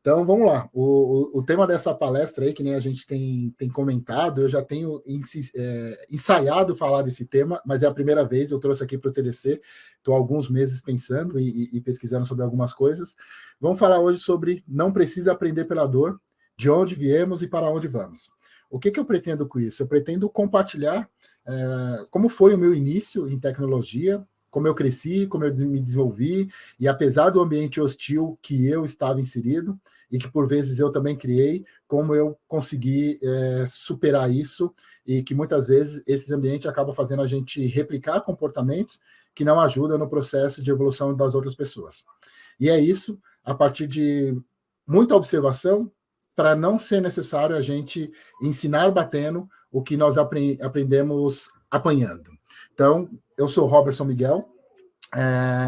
Então, vamos lá. O tema dessa palestra aí, que nem a gente tem comentado, eu já tenho ensaiado falar desse tema, mas é a primeira vez, eu trouxe aqui para o TDC, estou há alguns meses pensando e pesquisando sobre algumas coisas. Vamos falar hoje sobre não precisa aprender pela dor, de onde viemos e para onde vamos. O que eu pretendo com isso? Eu pretendo compartilhar como foi o meu início em tecnologia, como eu cresci, como eu me desenvolvi, e apesar do ambiente hostil que eu estava inserido, e que por vezes eu também criei, como eu consegui superar isso, e que muitas vezes esse ambiente acaba fazendo a gente replicar comportamentos que não ajudam no processo de evolução das outras pessoas. E é isso, a partir de muita observação, para não ser necessário a gente ensinar batendo o que nós aprendemos apanhando. Então, eu sou Robertson Miguel,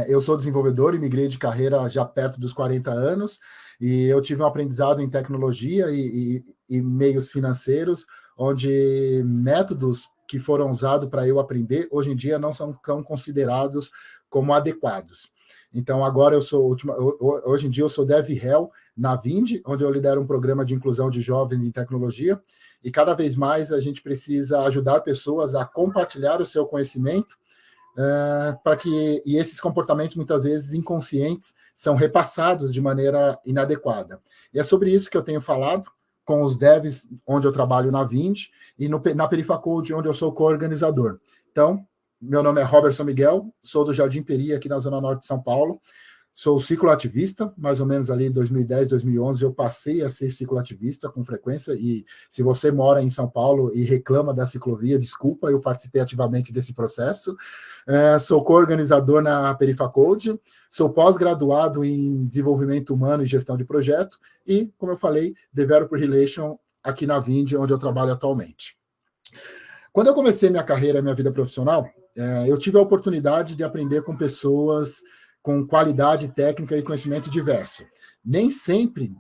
eu sou desenvolvedor e migrei de carreira já perto dos 40 anos, e eu tive um aprendizado em tecnologia e meios financeiros, onde métodos que foram usados para eu aprender, hoje em dia não são tão considerados como adequados. Então, agora hoje em dia eu sou DevRel na Vind, onde eu lidero um programa de inclusão de jovens em tecnologia, e cada vez mais a gente precisa ajudar pessoas a compartilhar o seu conhecimento, para que esses comportamentos, muitas vezes inconscientes, são repassados de maneira inadequada. E é sobre isso que eu tenho falado com os devs onde eu trabalho na Vind e na Perifacode, onde eu sou co-organizador. Então, meu nome é Robertson Miguel, sou do Jardim Peri, aqui na Zona Norte de São Paulo. Sou cicloativista, mais ou menos ali em 2010, 2011, eu passei a ser cicloativista com frequência, e se você mora em São Paulo e reclama da ciclovia, desculpa, eu participei ativamente desse processo. Sou co-organizador na Perifacode, sou pós-graduado em desenvolvimento humano e gestão de projeto, e, como eu falei, Developer Relation aqui na Vind, onde eu trabalho atualmente. Quando eu comecei minha carreira, minha vida profissional, eu tive a oportunidade de aprender com pessoas com qualidade técnica e conhecimento diverso. Nem sempre,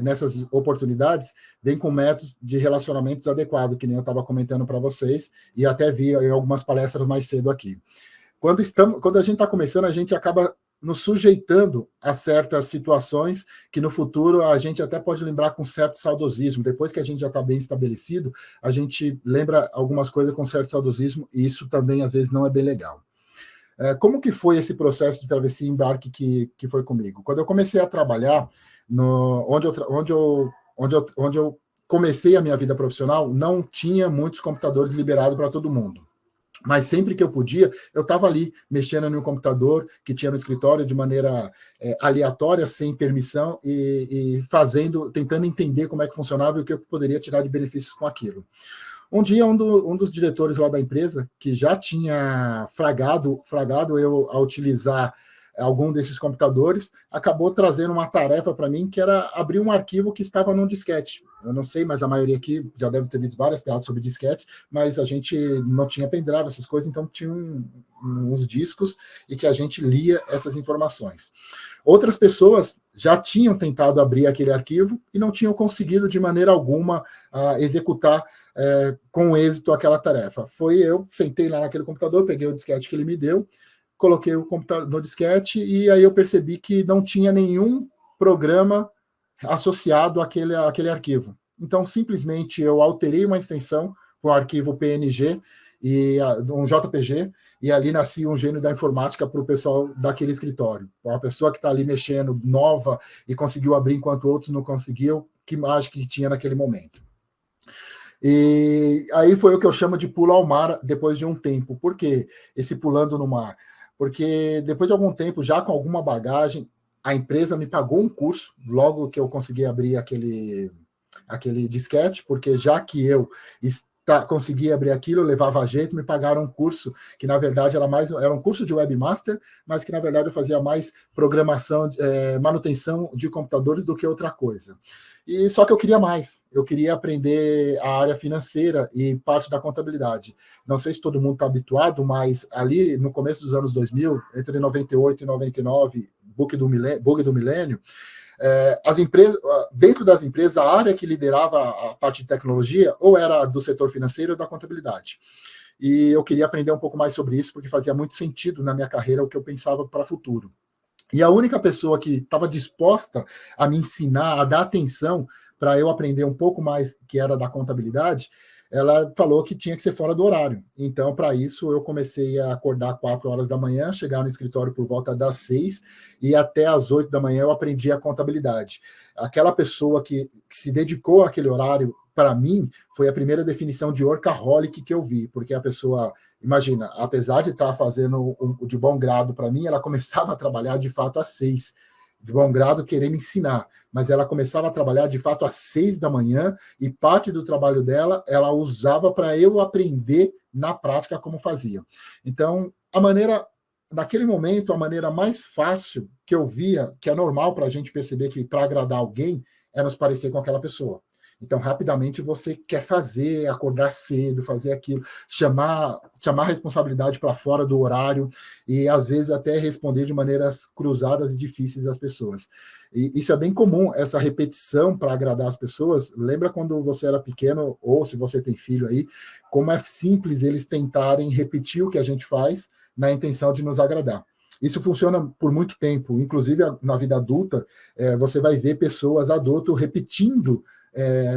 nessas oportunidades, vem com métodos de relacionamentos adequados, que nem eu estava comentando para vocês, e até vi em algumas palestras mais cedo aqui. Quando a gente está começando, a gente acaba nos sujeitando a certas situações que no futuro a gente até pode lembrar com certo saudosismo. Depois que a gente já está bem estabelecido, a gente lembra algumas coisas com certo saudosismo, e isso também às vezes não é bem legal. Como que foi esse processo de travessia e embarque que foi comigo? Quando eu comecei a trabalhar, onde eu comecei a minha vida profissional, não tinha muitos computadores liberados para todo mundo. Mas sempre que eu podia, eu estava ali, mexendo no computador que tinha no escritório de maneira aleatória, sem permissão, e tentando entender como é que funcionava e o que eu poderia tirar de benefícios com aquilo. Um dia, um dos diretores lá da empresa, que já tinha fragado eu a utilizar algum desses computadores, acabou trazendo uma tarefa para mim, que era abrir um arquivo que estava num disquete. Eu não sei, mas a maioria aqui já deve ter visto várias piadas sobre disquete, mas a gente não tinha pendrive, essas coisas, então tinha uns discos e que a gente lia essas informações. Outras pessoas já tinham tentado abrir aquele arquivo e não tinham conseguido de maneira alguma executar com êxito aquela tarefa. Eu sentei lá naquele computador, peguei o disquete que ele me deu, coloquei o computador no disquete, e aí eu percebi que não tinha nenhum programa associado àquele arquivo. Então, simplesmente, eu alterei uma extensão para o arquivo PNG, um JPG, e ali nascia um gênio da informática para o pessoal daquele escritório. Uma pessoa que está ali mexendo, nova, e conseguiu abrir enquanto outros não conseguiam, que mágica que tinha naquele momento. E aí foi o que eu chamo de pulo ao mar depois de um tempo. Por quê esse pulando no mar? Porque depois de algum tempo, já com alguma bagagem, a empresa me pagou um curso, logo que eu consegui abrir aquele disquete, porque já que eu conseguia abrir aquilo, eu levava jeito, me pagaram um curso, que na verdade era um curso de webmaster, mas que na verdade eu fazia mais programação, manutenção de computadores do que outra coisa. E só que eu queria mais, eu queria aprender a área financeira e parte da contabilidade. Não sei se todo mundo está habituado, mas ali no começo dos anos 2000, entre 98 e 99, bug do milênio, as empresas, dentro das empresas, a área que liderava a parte de tecnologia ou era do setor financeiro ou da contabilidade. E eu queria aprender um pouco mais sobre isso, porque fazia muito sentido na minha carreira o que eu pensava para o futuro. E a única pessoa que estava disposta a me ensinar, a dar atenção para eu aprender um pouco mais, que era da contabilidade, ela falou que tinha que ser fora do horário. Então, para isso, eu comecei a acordar 4 horas da manhã, chegar no escritório por volta das 6, e até às 8 da manhã eu aprendi a contabilidade. Aquela pessoa que se dedicou àquele horário, para mim, foi a primeira definição de workaholic que eu vi, porque a pessoa, imagina, apesar de estar fazendo de bom grado para mim, ela começava a trabalhar de fato às 6, de bom grado querer me ensinar, mas ela começava a trabalhar de fato às 6 da manhã, e parte do trabalho dela ela usava para eu aprender na prática como fazia. Então, naquele momento, a maneira mais fácil que eu via, que é normal para a gente perceber que para agradar alguém, é nos parecer com aquela pessoa. Então, rapidamente, você quer fazer, acordar cedo, fazer aquilo, chamar a responsabilidade para fora do horário e, às vezes, até responder de maneiras cruzadas e difíceis às pessoas. E isso é bem comum, essa repetição para agradar as pessoas. Lembra quando você era pequeno, ou se você tem filho aí, como é simples eles tentarem repetir o que a gente faz na intenção de nos agradar. Isso funciona por muito tempo, inclusive na vida adulta, você vai ver pessoas adultas repetindo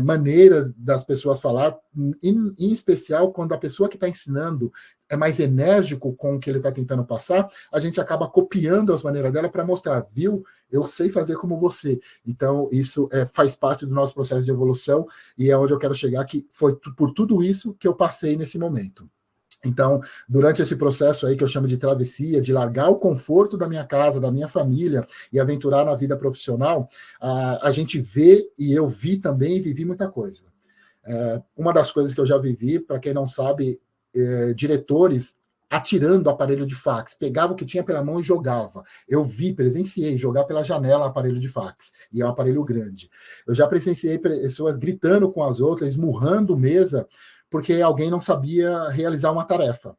maneiras das pessoas falar, em especial quando a pessoa que está ensinando é mais enérgico com o que ele está tentando passar, a gente acaba copiando as maneiras dela para mostrar, viu, eu sei fazer como você. Então, isso faz parte do nosso processo de evolução, e é onde eu quero chegar, que foi por tudo isso que eu passei nesse momento. Então, durante esse processo aí que eu chamo de travessia, de largar o conforto da minha casa, da minha família e aventurar na vida profissional, a gente vê, e eu vi também, e vivi muita coisa. Uma das coisas que eu já vivi, para quem não sabe, diretores atirando o aparelho de fax, pegava o que tinha pela mão e jogava. Eu presenciei jogar pela janela aparelho de fax, e é um aparelho grande. Eu já presenciei pessoas gritando com as outras, esmurrando mesa, porque alguém não sabia realizar uma tarefa.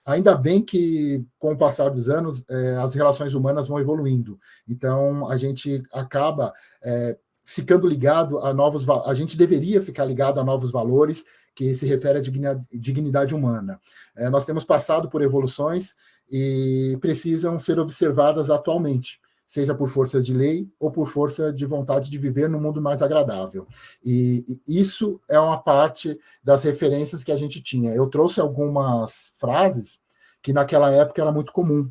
Ainda bem que, com o passar dos anos, as relações humanas vão evoluindo. Então, a gente acaba ficando ligado a novos... A gente deveria ficar ligado a novos valores, que se refere à dignidade humana. Nós temos passado por evoluções e precisam ser observadas atualmente, seja por força de lei ou por força de vontade de viver num mundo mais agradável. E isso é uma parte das referências que a gente tinha. Eu trouxe algumas frases que naquela época era muito comum.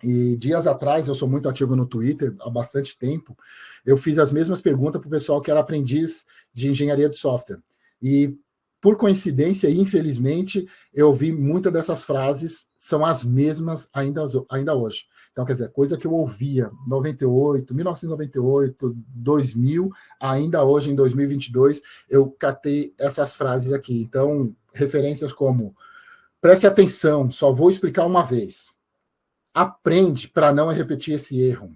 E dias atrás, eu sou muito ativo no Twitter, há bastante tempo, eu fiz as mesmas perguntas para o pessoal que era aprendiz de engenharia de software. E, por coincidência e infelizmente, eu vi muitas dessas frases são as mesmas ainda hoje. Então, quer dizer, coisa que eu ouvia em 1998, 2000, ainda hoje, em 2022, eu catei essas frases aqui. Então, referências como: preste atenção, só vou explicar uma vez. Aprende para não repetir esse erro.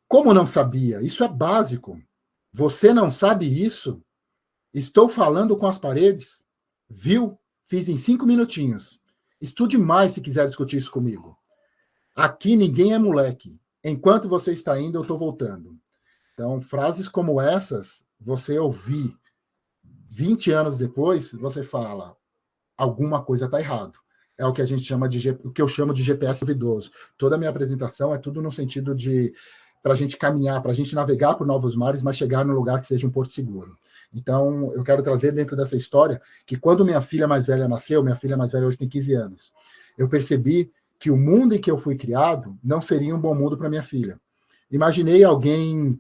Como não sabia? Isso é básico. Você não sabe isso? Estou falando com as paredes? Viu? Fiz em 5 minutinhos. Estude mais se quiser discutir isso comigo. Aqui ninguém é moleque. Enquanto você está indo, eu estou voltando. Então, frases como essas, você ouvir 20 anos depois, você fala, alguma coisa está errado. É o que a gente chama o que eu chamo de GPS duvidoso. Toda a minha apresentação é tudo no sentido de para a gente caminhar, para a gente navegar por novos mares, mas chegar num lugar que seja um porto seguro. Então, eu quero trazer dentro dessa história que quando minha filha mais velha nasceu, minha filha mais velha hoje tem 15 anos, eu percebi que o mundo em que eu fui criado não seria um bom mundo para minha filha. Imaginei alguém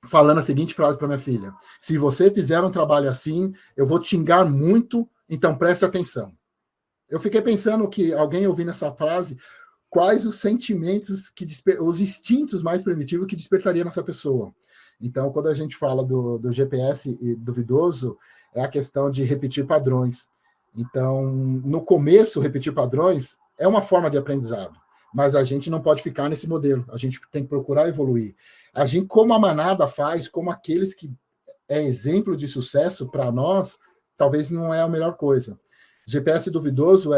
falando a seguinte frase para minha filha: se você fizer um trabalho assim, eu vou te xingar muito, então preste atenção. Eu fiquei pensando que alguém ouvindo essa frase, quais os sentimentos, os instintos mais primitivos que despertaria nessa pessoa. Então, quando a gente fala do GPS duvidoso, é a questão de repetir padrões. Então, no começo, repetir padrões é uma forma de aprendizado, mas a gente não pode ficar nesse modelo, a gente tem que procurar evoluir. Agir como a manada faz, como aqueles que é exemplo de sucesso para nós, talvez não é a melhor coisa. GPS duvidoso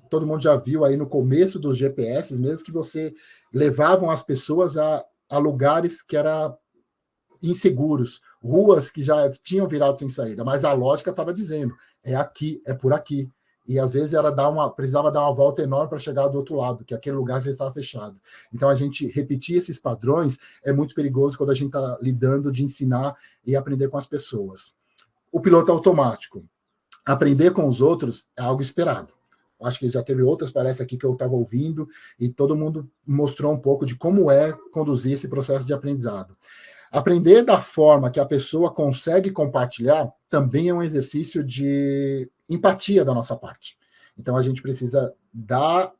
todo mundo já viu aí no começo dos GPS, mesmo que você levavam as pessoas a lugares que eram inseguros, ruas que já tinham virado sem saída, mas a lógica estava dizendo, é aqui, é por aqui. E às vezes ela precisava dar uma volta enorme para chegar do outro lado, que aquele lugar já estava fechado. Então a gente repetir esses padrões é muito perigoso quando a gente está lidando de ensinar e aprender com as pessoas. O piloto automático. Aprender com os outros é algo esperado. Acho que já teve outras palestras aqui que eu estava ouvindo e todo mundo mostrou um pouco de como é conduzir esse processo de aprendizado. Aprender da forma que a pessoa consegue compartilhar também é um exercício de empatia da nossa parte. Então, a gente precisa dar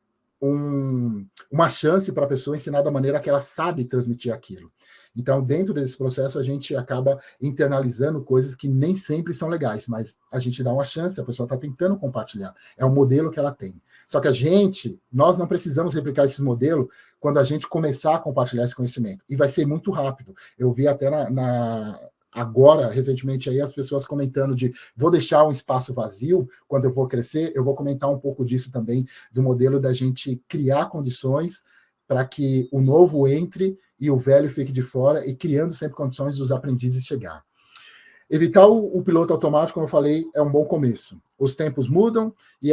uma chance para a pessoa ensinar da maneira que ela sabe transmitir aquilo. Então, dentro desse processo, a gente acaba internalizando coisas que nem sempre são legais, mas a gente dá uma chance, a pessoa está tentando compartilhar. É o modelo que ela tem. Só que nós não precisamos replicar esse modelo quando a gente começar a compartilhar esse conhecimento. E vai ser muito rápido. Eu vi até agora, recentemente, aí as pessoas comentando de vou deixar um espaço vazio quando eu vou crescer. Eu vou comentar um pouco disso também, do modelo da gente criar condições para que o novo entre e o velho fique de fora, e criando sempre condições dos aprendizes chegar. Evitar o piloto automático, como eu falei, é um bom começo. Os tempos mudam e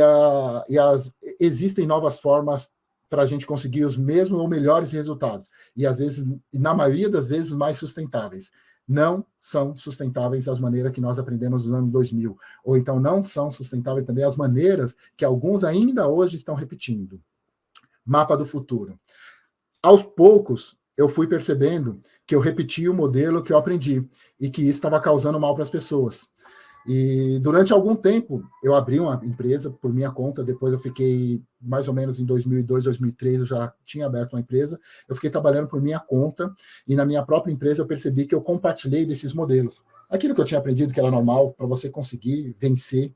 existem novas formas para a gente conseguir os mesmos ou melhores resultados. E às vezes, na maioria das vezes, mais sustentáveis. Não são sustentáveis as maneiras que nós aprendemos no ano 2000. Ou então não são sustentáveis também as maneiras que alguns ainda hoje estão repetindo. Mapa do futuro. Aos poucos, eu fui percebendo que eu repeti o modelo que eu aprendi e que isso estava causando mal para as pessoas. E durante algum tempo, eu abri uma empresa por minha conta, depois eu fiquei, mais ou menos em 2002, 2003, eu já tinha aberto uma empresa, eu fiquei trabalhando por minha conta, e na minha própria empresa eu percebi que eu compartilhei desses modelos. Aquilo que eu tinha aprendido que era normal para você conseguir vencer.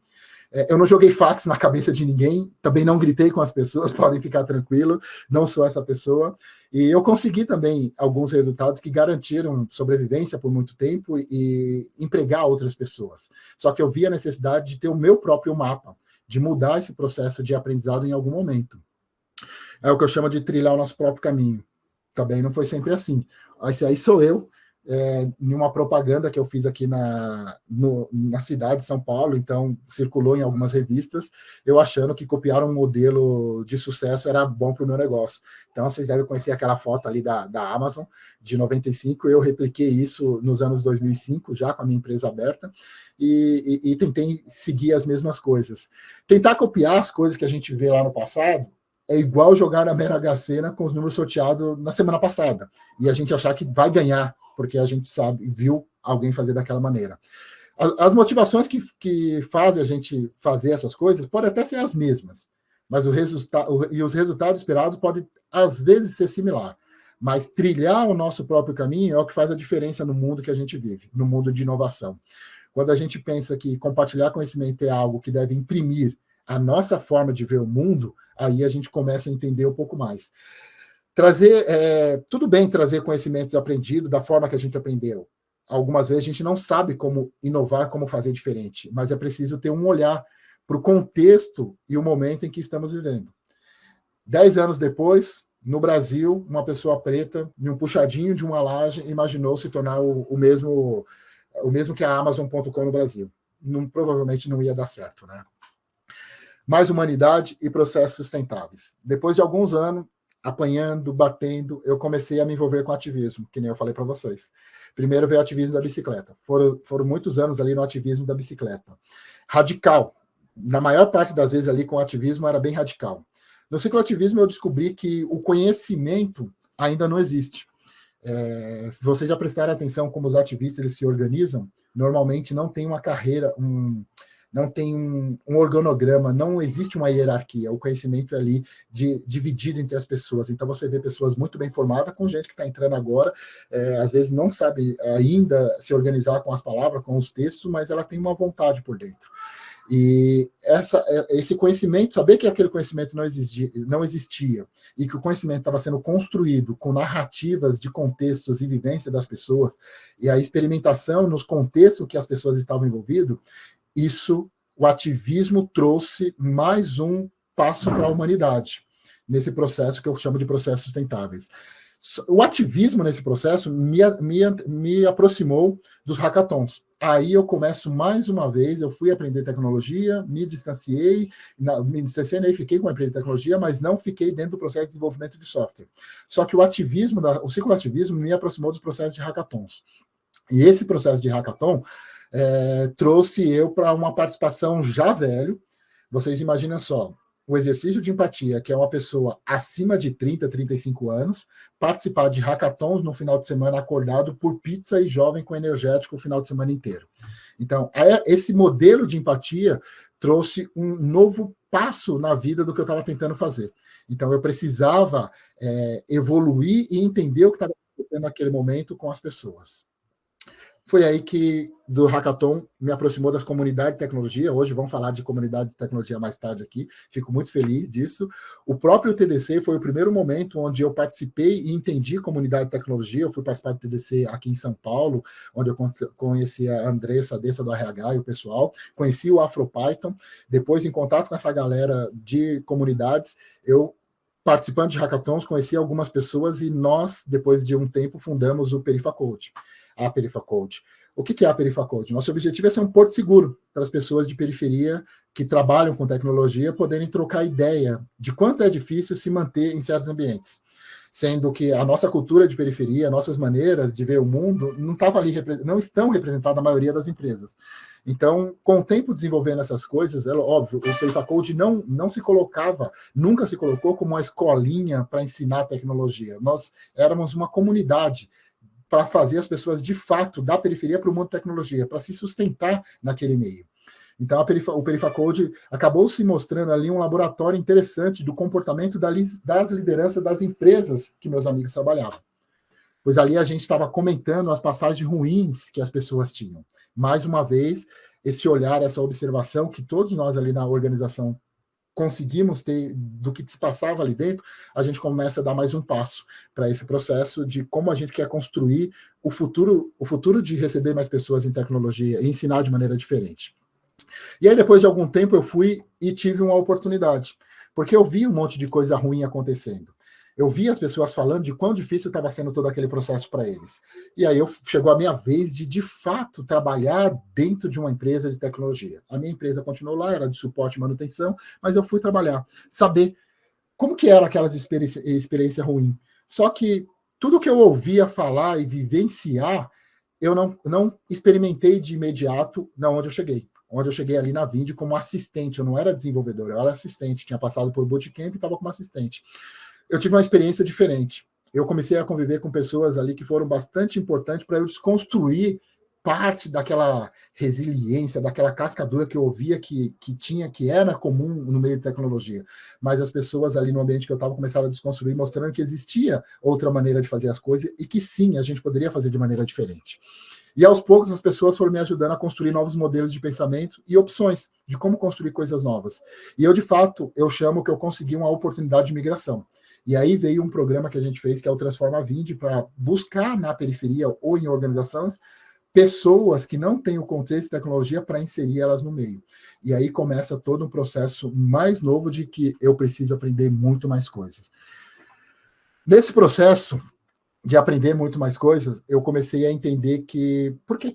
Eu não joguei fax na cabeça de ninguém, também não gritei com as pessoas, podem ficar tranquilo, não sou essa pessoa. E eu consegui também alguns resultados que garantiram sobrevivência por muito tempo e empregar outras pessoas. Só que eu vi a necessidade de ter o meu próprio mapa, de mudar esse processo de aprendizado em algum momento. É o que eu chamo de trilhar o nosso próprio caminho. Também não foi sempre assim. Esse aí sou eu, em uma propaganda que eu fiz aqui na cidade de São Paulo, então circulou em algumas revistas, eu achando que copiar um modelo de sucesso era bom para o meu negócio. Então, vocês devem conhecer aquela foto ali da Amazon, de 95, eu repliquei isso nos anos 2005, já com a minha empresa aberta, e tentei seguir as mesmas coisas. Tentar copiar as coisas que a gente vê lá no passado é igual jogar na Mega Sena com os números sorteados na semana passada, e a gente achar que vai ganhar, porque a gente viu alguém fazer daquela maneira. As motivações que fazem a gente fazer essas coisas podem até ser as mesmas, mas os resultados esperados podem, às vezes, ser similar. Mas trilhar o nosso próprio caminho é o que faz a diferença no mundo que a gente vive, no mundo de inovação. Quando a gente pensa que compartilhar conhecimento é algo que deve imprimir a nossa forma de ver o mundo, aí a gente começa a entender um pouco mais. Tudo bem trazer conhecimentos aprendidos da forma que a gente aprendeu. Algumas vezes a gente não sabe como inovar, como fazer diferente, mas é preciso ter um olhar para o contexto e o momento em que estamos vivendo. 10 anos depois, no Brasil, uma pessoa preta, em um puxadinho de uma laje, imaginou se tornar o mesmo que a Amazon.com no Brasil. Provavelmente não ia dar certo, né? Mais humanidade e processos sustentáveis. Depois de alguns anos, apanhando, batendo, eu comecei a me envolver com ativismo, que nem eu falei para vocês. Primeiro veio o ativismo da bicicleta. Foram muitos anos ali no ativismo da bicicleta. Radical. Na maior parte das vezes ali com o ativismo era bem radical. No cicloativismo eu descobri que o conhecimento ainda não existe. Se vocês já prestaram atenção como os ativistas eles se organizam, normalmente não tem uma carreira, não tem um organograma, não existe uma hierarquia, o conhecimento é ali dividido entre as pessoas. Então você vê pessoas muito bem formadas com gente que está entrando agora, às vezes não sabe ainda se organizar com as palavras, com os textos, mas ela tem uma vontade por dentro. E esse conhecimento, saber que aquele conhecimento não existia e que o conhecimento estava sendo construído com narrativas de contextos e vivência das pessoas, e a experimentação nos contextos que as pessoas estavam envolvidas, o ativismo trouxe mais um passo para a humanidade, nesse processo que eu chamo de processos sustentáveis. O ativismo nesse processo me aproximou dos hackathons. aí eu começo mais uma vez, eu fui aprender tecnologia, me distanciei, nem fiquei com a empresa de tecnologia, mas não fiquei dentro do processo de desenvolvimento de software. Só que o cicloativismo me aproximou dos processos de hackathons. E esse processo de hackathon trouxe eu para uma participação já velho. Vocês imaginam só, o exercício de empatia, que é uma pessoa acima de 30, 35 anos, participar de hackathons no final de semana acordado por pizza e jovem com energético o final de semana inteiro. Então, esse modelo de empatia trouxe um novo passo na vida do que eu estava tentando fazer. Então, eu precisava evoluir e entender o que estava acontecendo naquele momento com as pessoas. Foi aí que do hackathon me aproximou das comunidades de tecnologia. Hoje vamos falar de comunidade de tecnologia mais tarde aqui. Fico muito feliz disso. O próprio TDC foi o primeiro momento onde eu participei e entendi comunidade de tecnologia. Eu fui participar do TDC aqui em São Paulo, onde eu conheci a Andressa do RH e o pessoal. Conheci o AfroPython. Depois, em contato com essa galera de comunidades, eu participando de hackathons, conheci algumas pessoas e nós, depois de um tempo, fundamos o PerifaCode. A PerifaCode. O que é a PerifaCode? Nosso objetivo é ser um porto seguro para as pessoas de periferia que trabalham com tecnologia poderem trocar ideia de quanto é difícil se manter em certos ambientes. Sendo que a nossa cultura de periferia, nossas maneiras de ver o mundo, não estão representadas na maioria das empresas. Então, com o tempo desenvolvendo essas coisas, é óbvio, o PerifaCode não se colocava, nunca se colocou como uma escolinha para ensinar tecnologia. Nós éramos uma comunidade para fazer as pessoas, de fato, da periferia para o mundo da tecnologia, para se sustentar naquele meio. Então, o PerifaCode acabou se mostrando ali um laboratório interessante do comportamento das lideranças das empresas que meus amigos trabalhavam. Pois ali a gente estava comentando as passagens ruins que as pessoas tinham. Mais uma vez, esse olhar, essa observação que todos nós ali na organização conseguimos ter do que se passava ali dentro, a gente começa a dar mais um passo para esse processo de como a gente quer construir o futuro de receber mais pessoas em tecnologia e ensinar de maneira diferente. E aí, depois de algum tempo, eu fui e tive uma oportunidade, porque eu vi um monte de coisa ruim acontecendo. Eu vi as pessoas falando de quão difícil estava sendo todo aquele processo para eles. E aí chegou a minha vez de fato, trabalhar dentro de uma empresa de tecnologia. A minha empresa continuou lá, era de suporte e manutenção, mas eu fui trabalhar, saber como que era aquelas experiência ruim. Só que tudo que eu ouvia falar e vivenciar, eu não experimentei de imediato na onde eu cheguei. Onde eu cheguei ali na Vindi como assistente, eu não era desenvolvedor, eu era assistente, tinha passado por bootcamp e estava como assistente. Eu tive uma experiência diferente. Eu comecei a conviver com pessoas ali que foram bastante importantes para eu desconstruir parte daquela resiliência, daquela casca dura que eu ouvia que era comum no meio de tecnologia. Mas as pessoas ali no ambiente que eu estava começaram a desconstruir, mostrando que existia outra maneira de fazer as coisas e que sim, a gente poderia fazer de maneira diferente. E aos poucos as pessoas foram me ajudando a construir novos modelos de pensamento e opções de como construir coisas novas. E eu, de fato, eu chamo que eu consegui uma oportunidade de migração. E aí veio um programa que a gente fez, que é o Transforma Vindi, para buscar na periferia ou em organizações pessoas que não têm o contexto de tecnologia para inserir elas no meio. E aí começa todo um processo mais novo de que eu preciso aprender muito mais coisas. Nesse processo de aprender muito mais coisas, eu comecei a entender que por que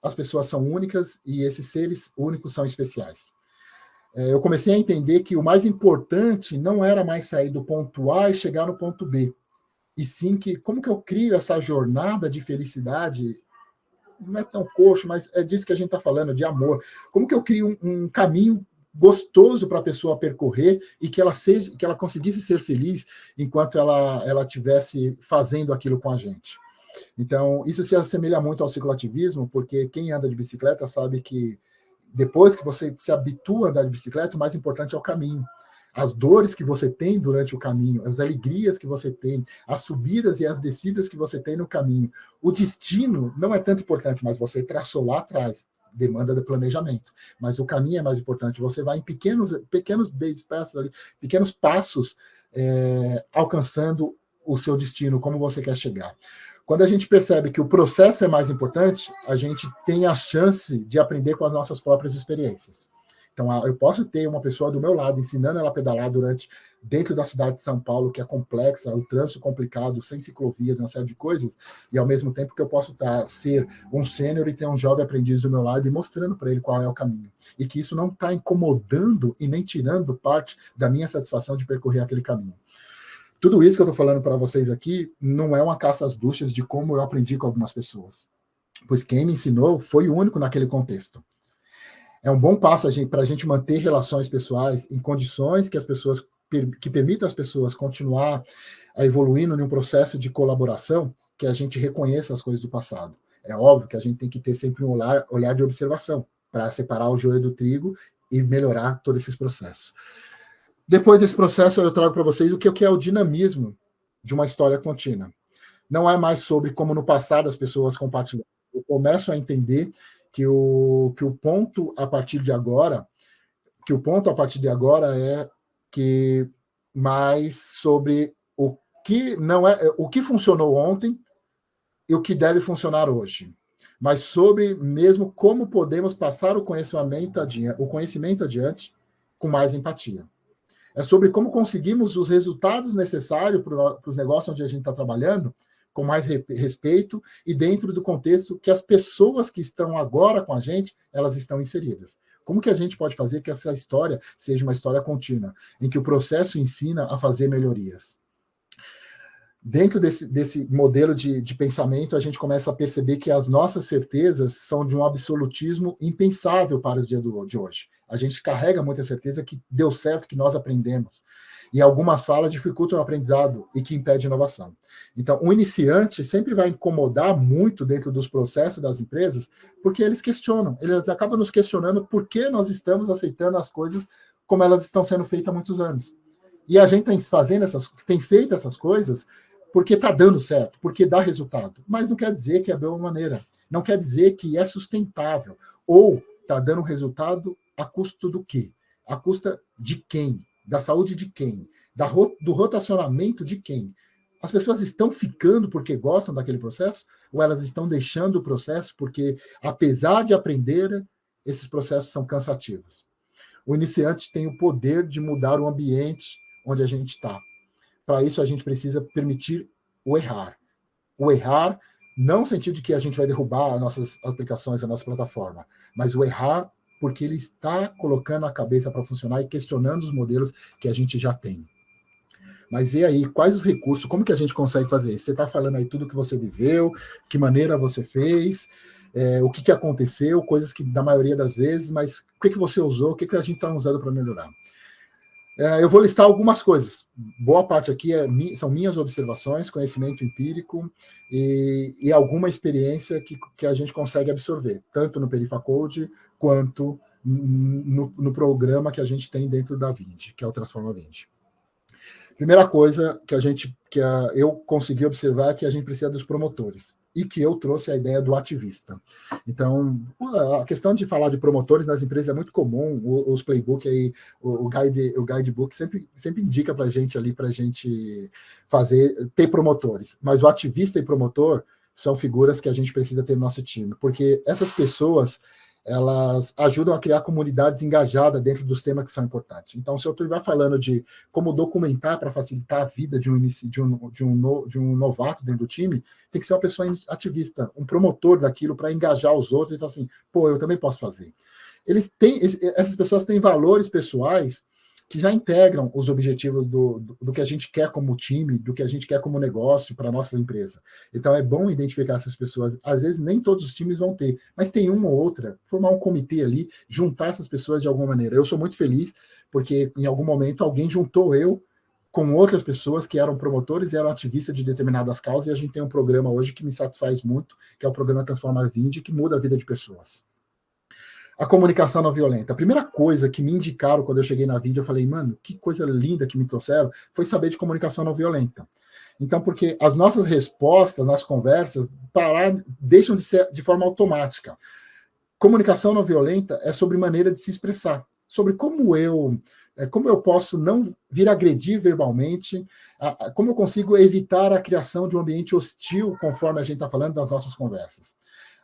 as pessoas são únicas e esses seres únicos são especiais. Eu comecei a entender que o mais importante não era mais sair do ponto A e chegar no ponto B, e sim que como que eu crio essa jornada de felicidade, não é tão coxo, mas é disso que a gente está falando, de amor. Como que eu crio um caminho gostoso para a pessoa percorrer e que ela conseguisse ser feliz enquanto ela estivesse fazendo aquilo com a gente. Então, isso se assemelha muito ao cicloativismo, porque quem anda de bicicleta sabe que depois que você se habitua a andar de bicicleta, o mais importante é o caminho. As dores que você tem durante o caminho, as alegrias que você tem, as subidas e as descidas que você tem no caminho. O destino não é tanto importante, mas você traçou lá atrás, demanda de planejamento. Mas o caminho é mais importante. Você vai em pequenos baby passos ali, pequenos passos, alcançando o seu destino, como você quer chegar. Quando a gente percebe que o processo é mais importante, a gente tem a chance de aprender com as nossas próprias experiências. Então, eu posso ter uma pessoa do meu lado ensinando ela a pedalar dentro da cidade de São Paulo, que é complexa, o trânsito complicado, sem ciclovias, uma série de coisas, e ao mesmo tempo que eu posso ser um sênior e ter um jovem aprendiz do meu lado e mostrando para ele qual é o caminho. E que isso não está incomodando e nem tirando parte da minha satisfação de percorrer aquele caminho. Tudo isso que eu estou falando para vocês aqui não é uma caça às bruxas de como eu aprendi com algumas pessoas, pois quem me ensinou foi o único naquele contexto. É um bom passo para a gente manter relações pessoais em condições que permitam às pessoas continuar a evoluindo em um processo de colaboração, que a gente reconheça as coisas do passado. É óbvio que a gente tem que ter sempre um olhar de observação para separar o joio do trigo e melhorar todos esses processos. Depois desse processo, eu trago para vocês o que é o dinamismo de uma história contínua. Não é mais sobre como no passado as pessoas compartilham. Eu começo a entender que o ponto a partir de agora é que mais sobre o que funcionou ontem e o que deve funcionar hoje, mas sobre mesmo como podemos passar o conhecimento adiante com mais empatia. É sobre como conseguimos os resultados necessários para os negócios onde a gente está trabalhando, com mais respeito e dentro do contexto que as pessoas que estão agora com a gente, elas estão inseridas. Como que a gente pode fazer que essa história seja uma história contínua, em que o processo ensina a fazer melhorias? Dentro desse modelo de pensamento, a gente começa a perceber que as nossas certezas são de um absolutismo impensável para os dias de hoje. A gente carrega muita certeza que deu certo, que nós aprendemos. E algumas falas dificultam o aprendizado e que impedem inovação. Então, o iniciante sempre vai incomodar muito dentro dos processos das empresas, porque eles acabam nos questionando por que nós estamos aceitando as coisas como elas estão sendo feitas há muitos anos. E a gente tem feito essas coisas porque está dando certo, porque dá resultado. Mas não quer dizer que é a boa maneira. Não quer dizer que é sustentável. Ou está dando resultado a custo do quê? A custa de quem? Da saúde de quem? Do rotacionamento de quem? As pessoas estão ficando porque gostam daquele processo? Ou elas estão deixando o processo porque, apesar de aprender, esses processos são cansativos? O iniciante tem o poder de mudar o ambiente onde a gente está. Para isso, a gente precisa permitir o errar. O errar, não no sentido de que a gente vai derrubar as nossas aplicações, a nossa plataforma, mas o errar porque ele está colocando a cabeça para funcionar e questionando os modelos que a gente já tem. Mas e aí, quais os recursos? Como que a gente consegue fazer isso? Você está falando aí tudo que você viveu, que maneira você fez, o que aconteceu, coisas que, da maioria das vezes, mas o que você usou, o que a gente está usando para melhorar? Eu vou listar algumas coisas. Boa parte aqui são minhas observações, conhecimento empírico e alguma experiência que a gente consegue absorver, tanto no Perifacode quanto no programa que a gente tem dentro da Vind, que é o Transforma Vind. Primeira coisa que eu consegui observar é que a gente precisa dos promotores, e que eu trouxe a ideia do ativista. Então, a questão de falar de promotores nas empresas é muito comum, os playbook aí, o guidebook sempre indica para a gente ali, para a gente ter promotores, mas o ativista e promotor são figuras que a gente precisa ter no nosso time, porque essas pessoas, elas ajudam a criar comunidades engajadas dentro dos temas que são importantes. Então, se eu estiver falando de como documentar para facilitar a vida de um novato dentro do time, tem que ser uma pessoa ativista, um promotor daquilo para engajar os outros e falar assim, eu também posso fazer. Essas pessoas têm valores pessoais que já integram os objetivos do que a gente quer como time, do que a gente quer como negócio para a nossa empresa. Então, é bom identificar essas pessoas. Às vezes, nem todos os times vão ter, mas tem uma ou outra, formar um comitê ali, juntar essas pessoas de alguma maneira. Eu sou muito feliz, porque em algum momento alguém juntou eu com outras pessoas que eram promotores e eram ativistas de determinadas causas, e a gente tem um programa hoje que me satisfaz muito, que é o programa Transforma Vind, que muda a vida de pessoas. A comunicação não violenta. A primeira coisa que me indicaram quando eu cheguei na Vind, eu falei, mano, que coisa linda que me trouxeram, foi saber de comunicação não violenta. Então, porque as nossas respostas nas conversas deixam de ser de forma automática. Comunicação não violenta é sobre maneira de se expressar, sobre como eu posso não vir agredir verbalmente, como eu consigo evitar a criação de um ambiente hostil, conforme a gente está falando das nossas conversas.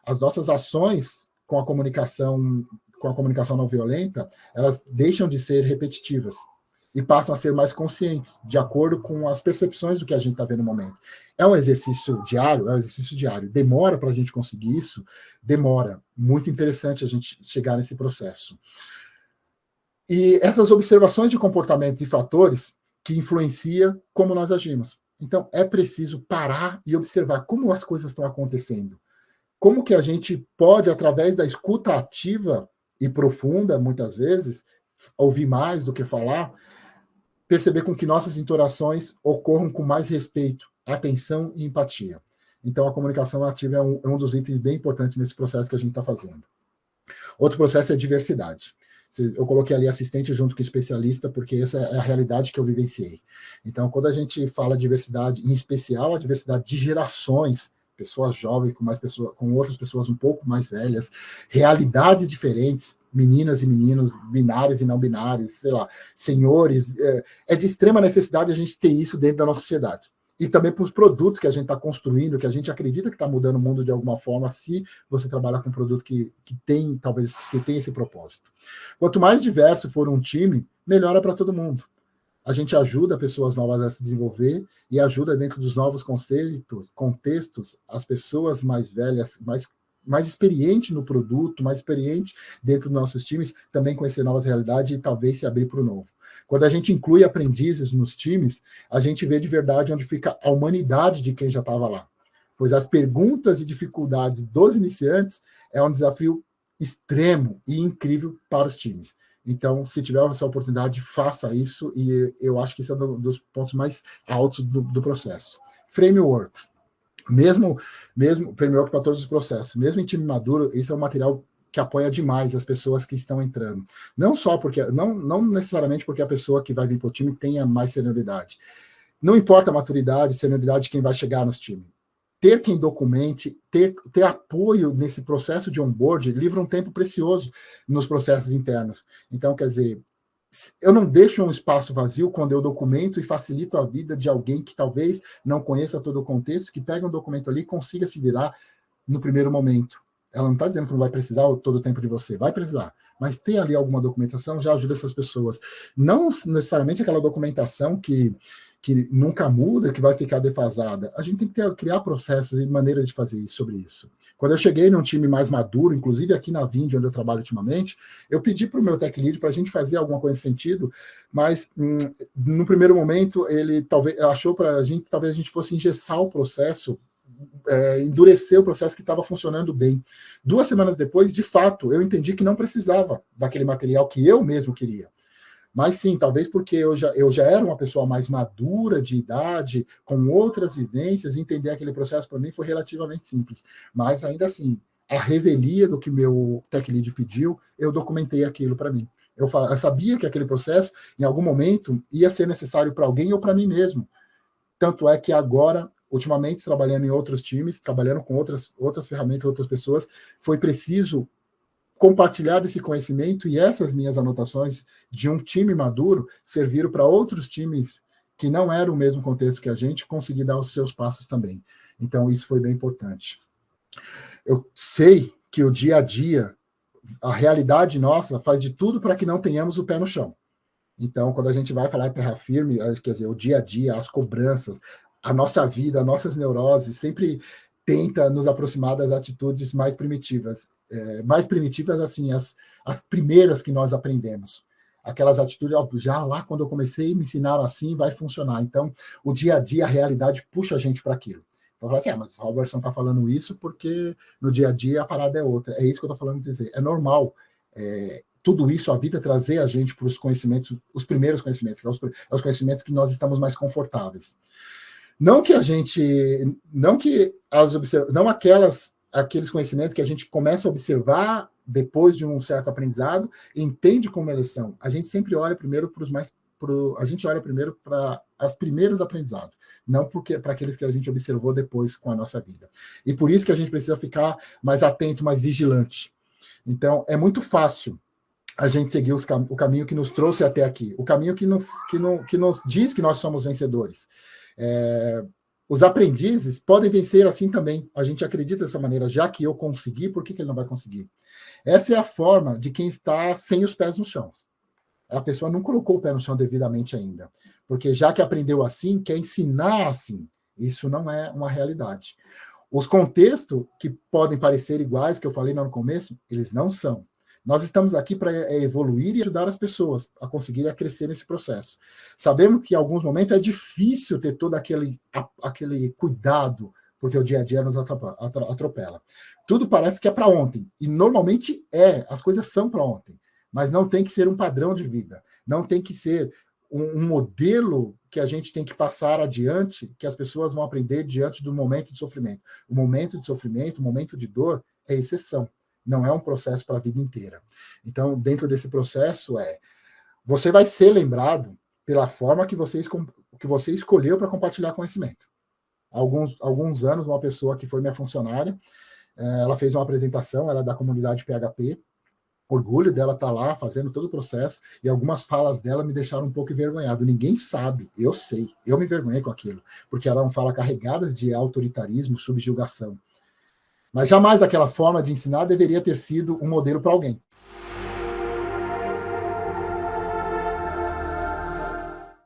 As nossas ações com a comunicação com a comunicação não violenta, elas deixam de ser repetitivas e passam a ser mais conscientes, de acordo com as percepções do que a gente está vendo no momento. É um exercício diário? É um exercício diário. Demora para a gente conseguir isso? Demora. Muito interessante a gente chegar nesse processo. E essas observações de comportamentos e fatores que influenciam como nós agimos. Então, é preciso parar e observar como as coisas estão acontecendo. Como que a gente pode, através da escuta ativa e profunda, muitas vezes, ouvir mais do que falar, perceber com que nossas interações ocorram com mais respeito, atenção e empatia. Então, a comunicação ativa é um dos itens bem importantes nesse processo que a gente está fazendo. Outro processo é a diversidade. Eu coloquei ali assistente junto com especialista, porque essa é a realidade que eu vivenciei. Então, quando a gente fala diversidade, em especial a diversidade de gerações, pessoas jovens com outras pessoas um pouco mais velhas, realidades diferentes, meninas e meninos, binários e não binários, sei lá, senhores, é de extrema necessidade a gente ter isso dentro da nossa sociedade. E também para os produtos que a gente está construindo, que a gente acredita que está mudando o mundo de alguma forma, se você trabalhar com um produto que tem, talvez, que tem esse propósito. Quanto mais diverso for um time, melhora para todo mundo. A gente ajuda pessoas novas a se desenvolver e ajuda dentro dos novos contextos, as pessoas mais velhas, mais experientes no produto, mais experientes dentro dos nossos times, também conhecer novas realidades e talvez se abrir para o novo. Quando a gente inclui aprendizes nos times, a gente vê de verdade onde fica a humanidade de quem já estava lá. Pois as perguntas e dificuldades dos iniciantes é um desafio extremo e incrível para os times. Então, se tiver essa oportunidade, faça isso, e eu acho que isso é um dos pontos mais altos do processo. Frameworks. Mesmo framework para todos os processos, mesmo em time maduro, isso é um material que apoia demais as pessoas que estão entrando. Não só porque, não necessariamente porque a pessoa que vai vir para o time tenha mais senioridade. Não importa a maturidade, senioridade de quem vai chegar nos times. Ter quem documente, ter apoio nesse processo de onboard, livra um tempo precioso nos processos internos. Então, quer dizer, eu não deixo um espaço vazio quando eu documento e facilito a vida de alguém que talvez não conheça todo o contexto, que pega um documento ali e consiga se virar no primeiro momento. Ela não está dizendo que não vai precisar todo o tempo de você, vai precisar, mas ter ali alguma documentação já ajuda essas pessoas. Não necessariamente aquela documentação que nunca muda, que vai ficar defasada. A gente tem que criar processos e maneiras de fazer sobre isso. Quando eu cheguei num time mais maduro, inclusive aqui na Vind, onde eu trabalho ultimamente, eu pedi para o meu tech lead para a gente fazer alguma coisa nesse sentido, mas no primeiro momento ele talvez achou para a gente, talvez a gente fosse engessar o processo, endurecer o processo que estava funcionando bem. 2 semanas depois, de fato, eu entendi que não precisava daquele material que eu mesmo queria. Mas sim, talvez porque eu já era uma pessoa mais madura de idade, com outras vivências, entender aquele processo para mim foi relativamente simples. Mas ainda assim, a revelia do que meu tech lead pediu, eu documentei aquilo para mim. Eu sabia que aquele processo, em algum momento, ia ser necessário para alguém ou para mim mesmo. Tanto é que agora, ultimamente, trabalhando em outros times, trabalhando com outras ferramentas, outras pessoas, foi preciso compartilhar desse conhecimento, e essas minhas anotações de um time maduro serviram para outros times que não eram o mesmo contexto que a gente conseguir dar os seus passos também. Então, isso foi bem importante. Eu sei que o dia a dia, a realidade nossa, faz de tudo para que não tenhamos o pé no chão. Então, quando a gente vai falar em terra firme, quer dizer, o dia a dia, as cobranças, a nossa vida, as nossas neuroses, sempre tenta nos aproximar das atitudes mais primitivas. Mais primitivas, assim, as primeiras que nós aprendemos. Aquelas atitudes, ó, já lá quando eu comecei, me ensinaram assim, vai funcionar. Então, o dia a dia, a realidade puxa a gente para aquilo. Então, fala assim, mas o Robertson está falando isso porque no dia a dia a parada é outra. É isso que eu estou falando de dizer. É normal. Tudo isso, a vida trazer a gente para os conhecimentos, os primeiros conhecimentos, os conhecimentos que nós estamos mais confortáveis. Não que aqueles conhecimentos que a gente começa a observar depois de um certo aprendizado, entende como eles são. A gente sempre olha primeiro para as primeiros aprendizados, não para aqueles que a gente observou depois com a nossa vida. E por isso que a gente precisa ficar mais atento, mais vigilante. Então, é muito fácil a gente seguir o caminho que nos trouxe até aqui, o caminho que nos diz que nós somos vencedores. Os aprendizes podem vencer assim também. A gente acredita dessa maneira, já que eu consegui, por que ele não vai conseguir? Essa é a forma de quem está sem os pés no chão. A pessoa não colocou o pé no chão devidamente ainda. Porque já que aprendeu assim, quer ensinar assim. Isso não é uma realidade. Os contextos que podem parecer iguais, que eu falei no começo, eles não são. Nós estamos aqui para evoluir e ajudar as pessoas a conseguirem crescer nesse processo. Sabemos que em alguns momentos é difícil ter todo aquele cuidado, porque o dia a dia nos atropela. Tudo parece que é para ontem, e normalmente as coisas são para ontem, mas não tem que ser um padrão de vida, não tem que ser um modelo que a gente tem que passar adiante, que as pessoas vão aprender diante do momento de sofrimento. O momento de sofrimento, o momento de dor é exceção, não é um processo para a vida inteira. Então, dentro desse processo, você vai ser lembrado pela forma que você escolheu para compartilhar conhecimento. Alguns anos, uma pessoa que foi minha funcionária, ela fez uma apresentação, ela é da comunidade PHP, orgulho dela estar lá fazendo todo o processo, e algumas falas dela me deixaram um pouco envergonhado. Ninguém sabe, eu sei, eu me envergonhei com aquilo, porque eram falas carregadas de autoritarismo, subjugação. Mas jamais aquela forma de ensinar deveria ter sido um modelo para alguém.